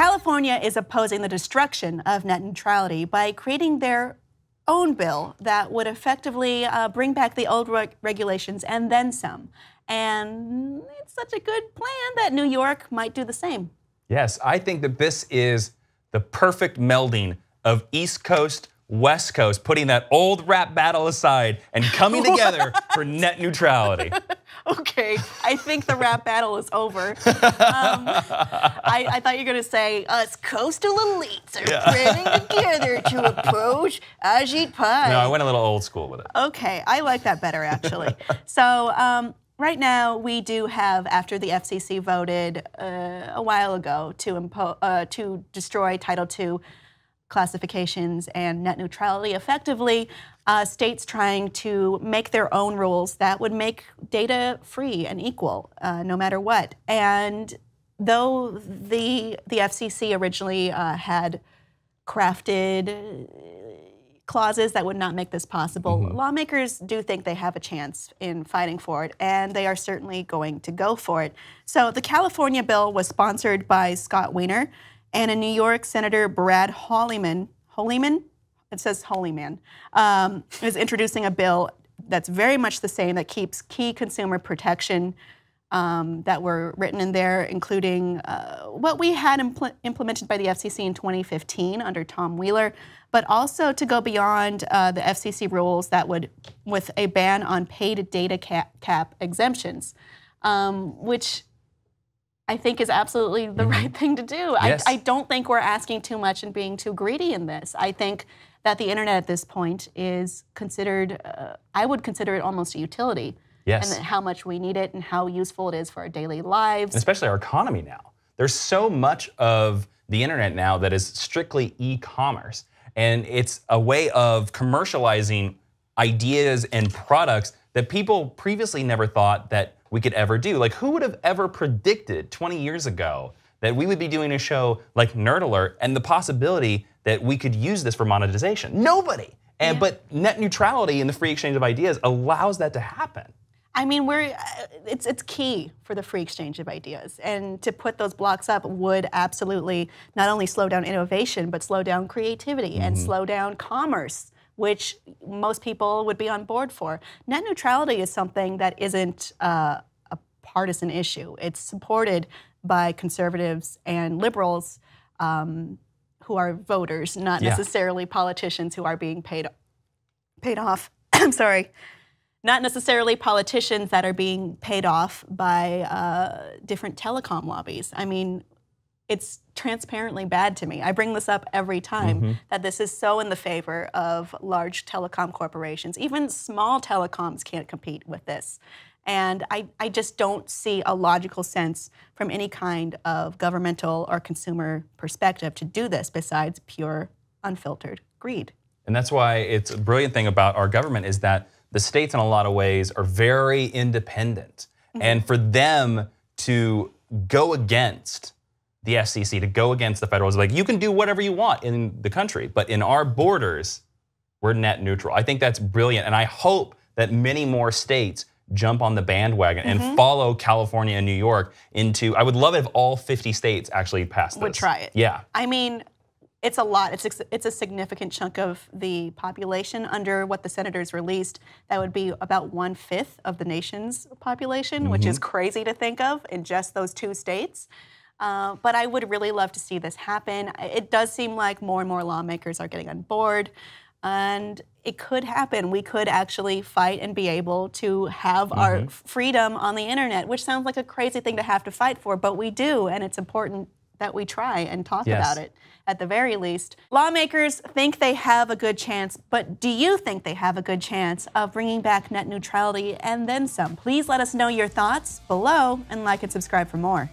California is opposing the destruction of net neutrality by creating their own bill that would effectively bring back the old regulations and then some. And it's such a good plan that New York might do the same. Yes, I think that this is the perfect melding of East Coast, West Coast, putting that old rap battle aside and coming together for net neutrality. Okay, I think the rap battle is over. I thought you were going to say, us coastal elites are banding together to approach Ajit Pai. No, I went a little old school with it. Okay, I like that better, actually. So right now, we do have, after the FCC voted a while ago to destroy Title II classifications and net neutrality effectively, states trying to make their own rules that would make data free and equal no matter what. And though the FCC originally had crafted clauses that would not make this possible, lawmakers do think they have a chance in fighting for it, and they are certainly going to go for it. So the California bill was sponsored by Scott Wiener and a New York Senator Brad Holyman, it says Holyman, is introducing a bill that's very much the same, that keeps key consumer protection that were written in there, including what we had implemented by the FCC in 2015 under Tom Wheeler, but also to go beyond the FCC rules that would, with a ban on paid data cap exemptions, which I think is absolutely the right thing to do. Yes. I don't think we're asking too much and being too greedy in this. I think that the internet at this point is considered, I would consider it almost a utility. Yes. And how much we need it and how useful it is for our daily lives. Especially our economy now. There's so much of the internet now that is strictly e-commerce. And it's a way of commercializing ideas and products that people previously never thought that we could ever do. Like, who would have ever predicted 20 years ago that we would be doing a show like NerdAlert and the possibility that we could use this for monetization? Nobody. And but net neutrality and the free exchange of ideas allows that to happen. I mean, it's key for the free exchange of ideas, and to put those blocks up would absolutely not only slow down innovation, but slow down creativity and slow down commerce, which most people would be on board for. Net neutrality is something that isn't a partisan issue. It's supported by conservatives and liberals who are voters, not necessarily politicians who are being paid off. I'm sorry. Not necessarily politicians that are being paid off by different telecom lobbies. I mean, it's transparently bad to me. I bring this up every time, that this is so in the favor of large telecom corporations. Even small telecoms can't compete with this. And I just don't see a logical sense from any kind of governmental or consumer perspective to do this besides pure, unfiltered greed. And that's why it's a brilliant thing about our government is that the states in a lot of ways are very independent. And for them to go against the FCC, to go against the federals, like, you can do whatever you want in the country, but in our borders, we're net neutral. I think that's brilliant, and I hope that many more states jump on the bandwagon and follow California and New York into, I would love it if all 50 states actually passed this. Would try it. Yeah. I mean, it's a lot. It's a significant chunk of the population under what the senators released. That would be about 1/5 of the nation's population, which is crazy to think of in just those 2 states. But I would really love to see this happen. It does seem like more and more lawmakers are getting on board, and it could happen. We could actually fight and be able to have our freedom on the internet, which sounds like a crazy thing to have to fight for, but we do, and it's important that we try and talk about it at the very least. Lawmakers think they have a good chance, but do you think they have a good chance of bringing back net neutrality and then some? Please let us know your thoughts below and like and subscribe for more.